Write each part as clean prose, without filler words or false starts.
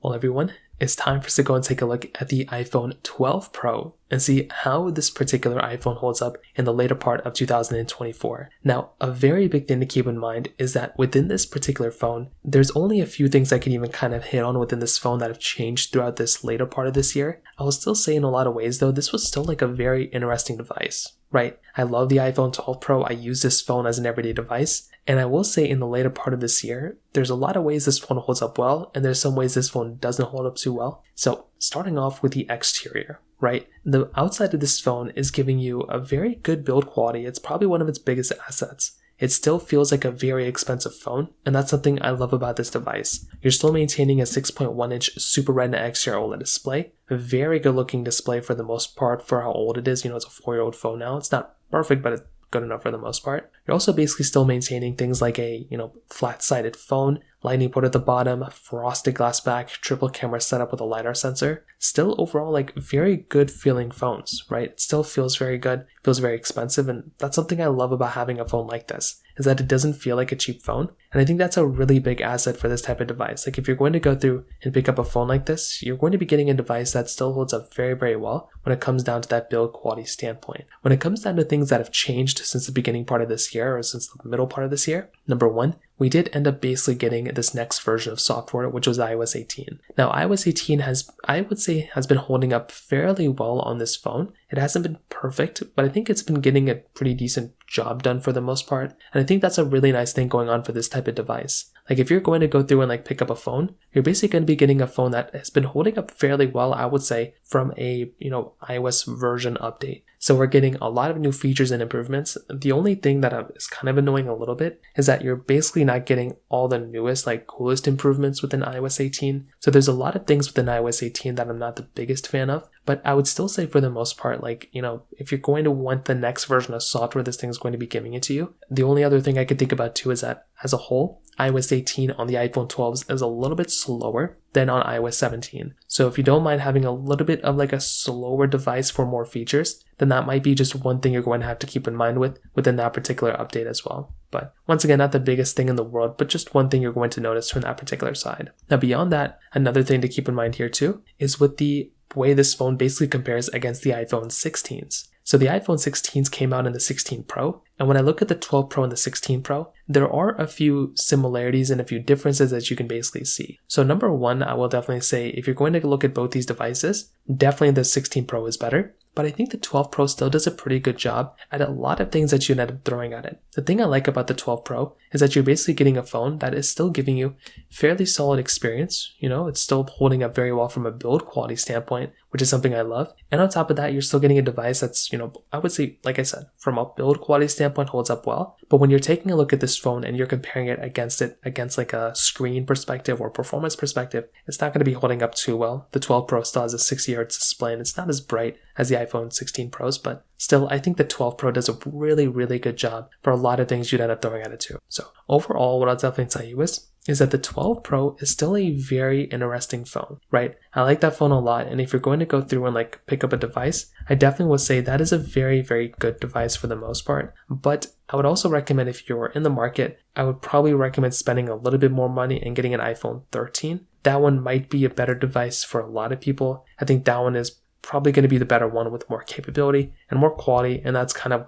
Well, everyone, it's time for us to go and take a look at the iPhone 12 Pro and see how this particular iPhone holds up in the later part of 2024. Now, a very big thing to keep in mind is that within this particular phone, there's only a few things I can even kind of hit on within this phone that have changed throughout this later part of this year. I will still say in a lot of ways though, this was still like a very interesting device, right? I love the iPhone 12 Pro. I use this phone as an everyday device. And I will say in the later part of this year, there's a lot of ways this phone holds up well, and there's some ways this phone doesn't hold up too well. So starting off with the exterior, right? The outside of this phone is giving you a very good build quality. It's probably one of its biggest assets. It still feels like a very expensive phone, and that's something I love about this device. You're still maintaining a 6.1-inch Super Retina XDR OLED display, a very good looking display for the most part for how old it is. It's a 4-year-old phone now. It's not perfect, but it's good enough for the most part. You're also basically still maintaining things like a, flat-sided phone, lightning port at the bottom, frosted glass back, triple camera setup with a LiDAR sensor. Still overall very good feeling phones, right? It still feels very good, feels very expensive, and that's something I love about having a phone like this, is that it doesn't feel like a cheap phone. And I think that's a really big asset for this type of device. Like if you're going to go through and pick up a phone like this, you're going to be getting a device that still holds up very, very well when it comes down to that build quality standpoint. When it comes down to things that have changed since the beginning part of this year or since the middle part of this year, number one, we did end up basically getting this next version of software, which was iOS 18. Now, iOS 18 has been holding up fairly well on this phone. It hasn't been perfect, but I think it's been getting a pretty decent job done for the most part. And I think that's a really nice thing going on for this type of device. Like if you're going to go through and pick up a phone, you're basically going to be getting a phone that has been holding up fairly well, I would say, from a, iOS version update. So we're getting a lot of new features and improvements. The only thing that is kind of annoying a little bit is that you're basically not getting all the newest, coolest improvements within iOS 18. So there's a lot of things within iOS 18 that I'm not the biggest fan of, but I would still say for the most part, if you're going to want the next version of software this thing is going to be giving it to you. The only other thing I could think about too is that as a whole, iOS 18 on the iPhone 12s is a little bit slower than on iOS 17. So if you don't mind having a little bit of a slower device for more features, then that might be just one thing you're going to have to keep in mind within that particular update as well. But once again, not the biggest thing in the world, but just one thing you're going to notice from that particular side. Now beyond that, another thing to keep in mind here too is with the way this phone basically compares against the iPhone 16s. So the iPhone 16s came out in the 16 Pro, and when I look at the 12 Pro and the 16 Pro, there are a few similarities and a few differences that you can basically see. So number one, I will definitely say if you're going to look at both these devices, definitely the 16 Pro is better. But I think the 12 Pro still does a pretty good job at a lot of things that you end up throwing at it. The thing I like about the 12 Pro is that you're basically getting a phone that is still giving you fairly solid experience. It's still holding up very well from a build quality standpoint, which is something I love. And on top of that, you're still getting a device that's, I would say, like I said, from a build quality standpoint holds up well. But when you're taking a look at this phone and you're comparing it against a screen perspective or performance perspective, it's not going to be holding up too well. The 12 Pro still has a 60Hz display and it's not as bright as the iPhone 16 Pros, but still, I think the 12 Pro does a really, really good job for a lot of things you'd end up throwing at it too. So overall, what I'll definitely tell you is that the 12 Pro is still a very interesting phone, right? I like that phone a lot, and if you're going to go through and pick up a device, I definitely would say that is a very, very good device for the most part. But I would also recommend if you're in the market, I would probably recommend spending a little bit more money and getting an iPhone 13. That one might be a better device for a lot of people. I think that one is probably going to be the better one with more capability and more quality, and that's kind of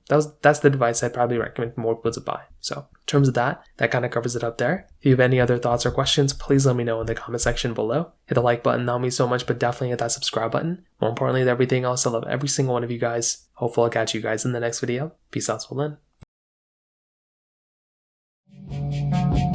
that's the device I'd probably recommend more people to buy. So in terms of that kind of covers it up there. If you have any other thoughts or questions, please let me know in the comment section below. Hit the like button, that would mean so much, but definitely hit that subscribe button. More importantly than everything else, I love every single one of you guys. Hopefully I'll catch you guys in the next video. Peace out till then.